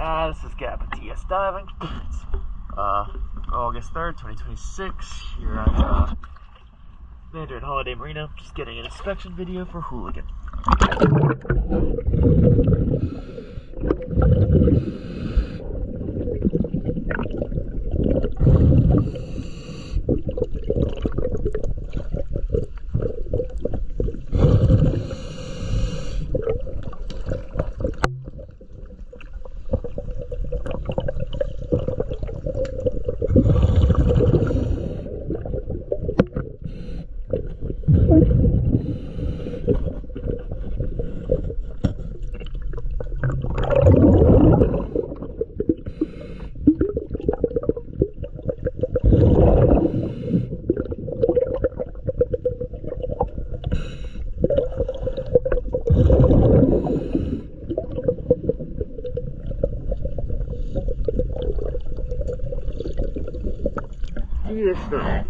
This is Gap at TS Diving. It's August 3rd, 2026, here at Mandarin Holiday Marina. Just getting an inspection video for Hooligan. Yes, sir.